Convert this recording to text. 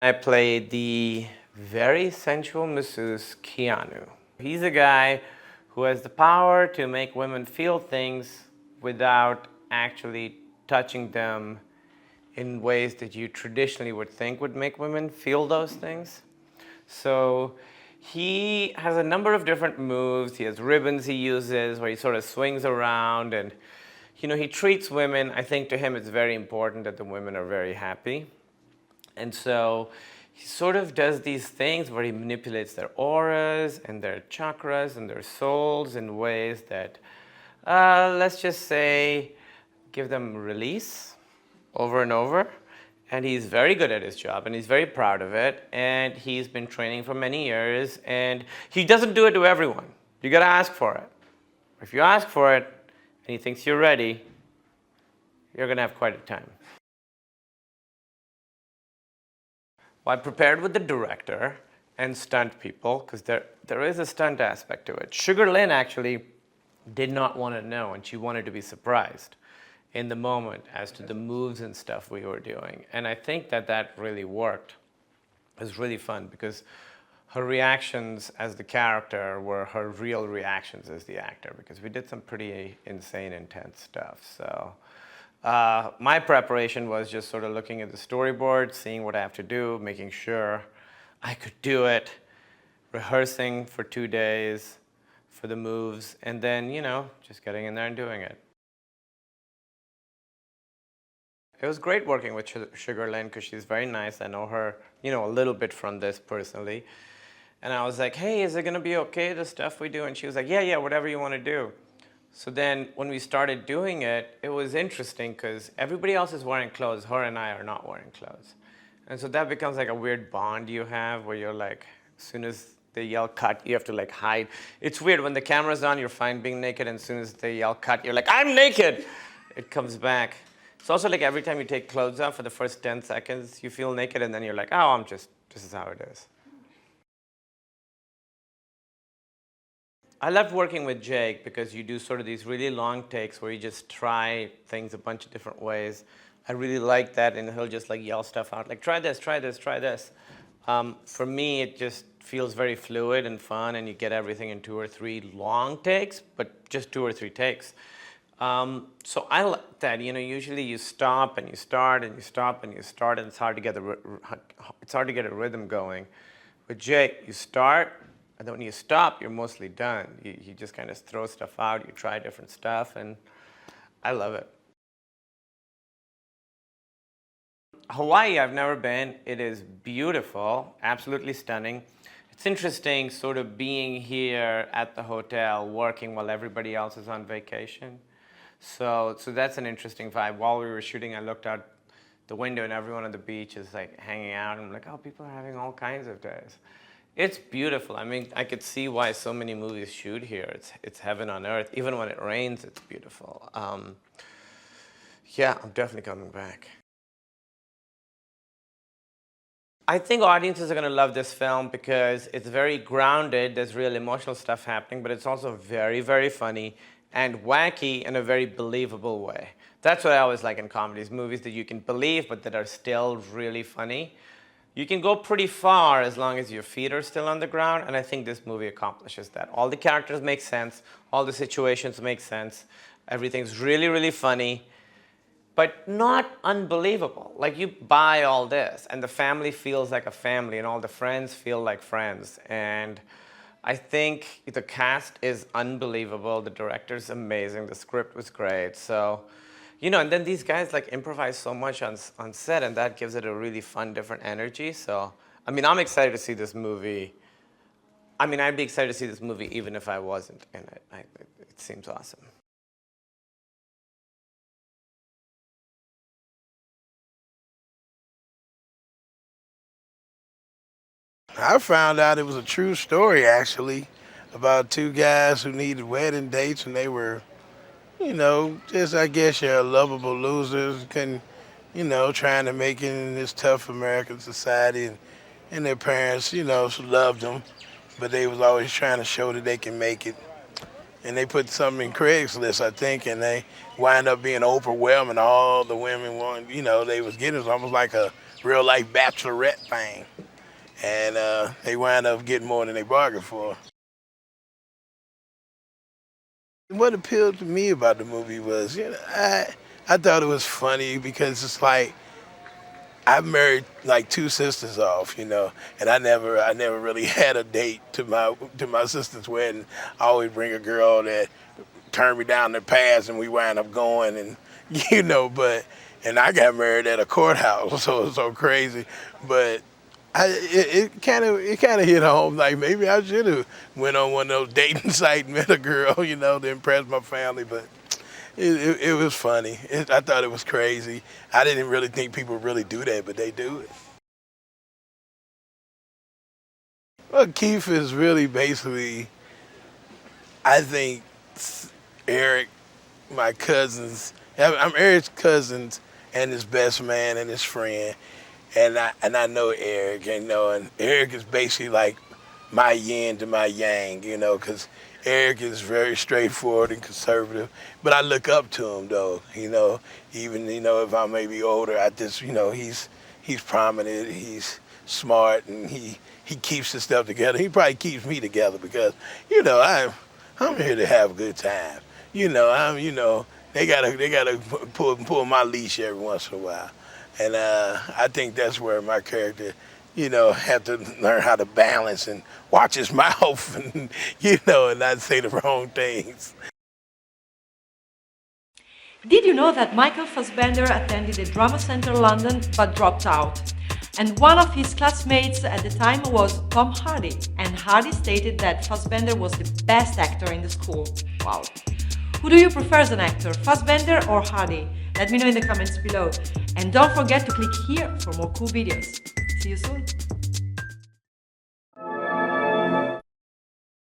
I played the very sensual masseuse Keanu. He's a guy who has the power to make women feel things without actually touching them in ways that you traditionally would think would make women feel those things. So he has a number of different moves. He has ribbons he uses where he sort of swings around, and he treats women. I think to him it's very important that the women are very happy. And so he sort of does these things where he manipulates their auras and their chakras and their souls in ways that, let's just say, give them release over and over. And he's very good at his job, and he's very proud of it. And he's been training for many years, and he doesn't do it to everyone. You gotta ask for it. If you ask for it, and he thinks you're ready, you're gonna have quite a time. Well, I prepared with the director and stunt people, because there is a stunt aspect to it. Sugar Lynn actually did not want to know, and she wanted to be surprised in the moment as to the moves and stuff we were doing. And I think that really worked. It was really fun because her reactions as the character were her real reactions as the actor, because we did some pretty insane, intense stuff. So my preparation was just sort of looking at the storyboard, seeing what I have to do, making sure I could do it, rehearsing for 2 days for the moves, and then, just getting in there and doing it. It was great working with Sugar Lynn because she's very nice. I know her, a little bit from this personally. And I was like, hey, is it going to be okay, the stuff we do? And she was like, yeah, whatever you want to do. So then when we started doing it, it was interesting because everybody else is wearing clothes. Her and I are not wearing clothes. And so that becomes like a weird bond you have where you're like, as soon as they yell cut, you have to like hide. It's weird. When the camera's on, you're fine being naked. And as soon as they yell cut, you're like, I'm naked. It comes back. It's also like every time you take clothes off for the first 10 seconds, you feel naked, and then you're like, oh, this is how it is. I loved working with Jake because you do sort of these really long takes where you just try things a bunch of different ways. I really like that, and he'll just like yell stuff out, like try this, try this, try this. For me, it just feels very fluid and fun, and you get everything in 2 or 3 long takes, but just 2 or 3 takes. So I like that. Usually you stop and you start and you stop and you start, and it's hard to get a rhythm going. With Jake, you start, and then when you stop, you're mostly done. You just kind of throw stuff out. You try different stuff, and I love it. Hawaii, I've never been. It is beautiful, absolutely stunning. It's interesting sort of being here at the hotel, working while everybody else is on vacation. So that's an interesting vibe. While we were shooting, I looked out the window and everyone on the beach is like hanging out. And I'm like, oh, people are having all kinds of days. It's beautiful. I mean, I could see why so many movies shoot here. It's heaven on earth. Even when it rains, it's beautiful. Yeah, I'm definitely coming back. I think audiences are going to love this film because it's very grounded. There's real emotional stuff happening, but it's also very, very funny and wacky in a very believable way. That's what I always like in comedies, movies that you can believe but that are still really funny. You can go pretty far as long as your feet are still on the ground, and I think this movie accomplishes that. All the characters make sense, all the situations make sense, everything's really, really funny, but not unbelievable. Like, you buy all this, and the family feels like a family, and all the friends feel like friends, and I think the cast is unbelievable. The director's amazing. The script was great. So, and then these guys like improvise so much on set, and that gives it a really fun, different energy. So, I mean, I'm excited to see this movie. I mean, I'd be excited to see this movie even if I wasn't in it. It seems awesome. I found out it was a true story, actually, about 2 guys who needed wedding dates, and they were, just, I guess, your lovable losers, couldn't, trying to make it in this tough American society, and their parents, loved them, but they was always trying to show that they can make it. And they put something in Craigslist, I think, and they wind up being overwhelming. All the women want, they was getting, it was almost like a real life bachelorette thing. And they wound up getting more than they bargained for. What appealed to me about the movie was, I thought it was funny because it's like I married like two sisters off, and I never really had a date to my sister's wedding. I always bring a girl that turned me down the path, and we wound up going, and and I got married at a courthouse, so it's so crazy, but. It kind of hit home. Like maybe I should have went on one of those dating sites and met a girl, to impress my family. But it was funny. I thought it was crazy. I didn't really think people really do that, but they do it. Well, Keith is really basically, I think, Eric, my cousins. I'm Eric's cousins and his best man and his friend. And I know Eric, and Eric is basically like my yin to my yang, because Eric is very straightforward and conservative. But I look up to him, though, even, if I may be older, I just, he's prominent, he's smart, and he keeps his stuff together. He probably keeps me together because, I'm here to have a good time. They gotta pull my leash every once in a while. And I think that's where my character, had to learn how to balance and watch his mouth and, and not say the wrong things. Did you know that Michael Fassbender attended the Drama Centre London but dropped out? And one of his classmates at the time was Tom Hardy, and Hardy stated that Fassbender was the best actor in the school. Wow. Who do you prefer as an actor, Fassbender or Hardy? Let me know in the comments below. And don't forget to click here for more cool videos. See you soon.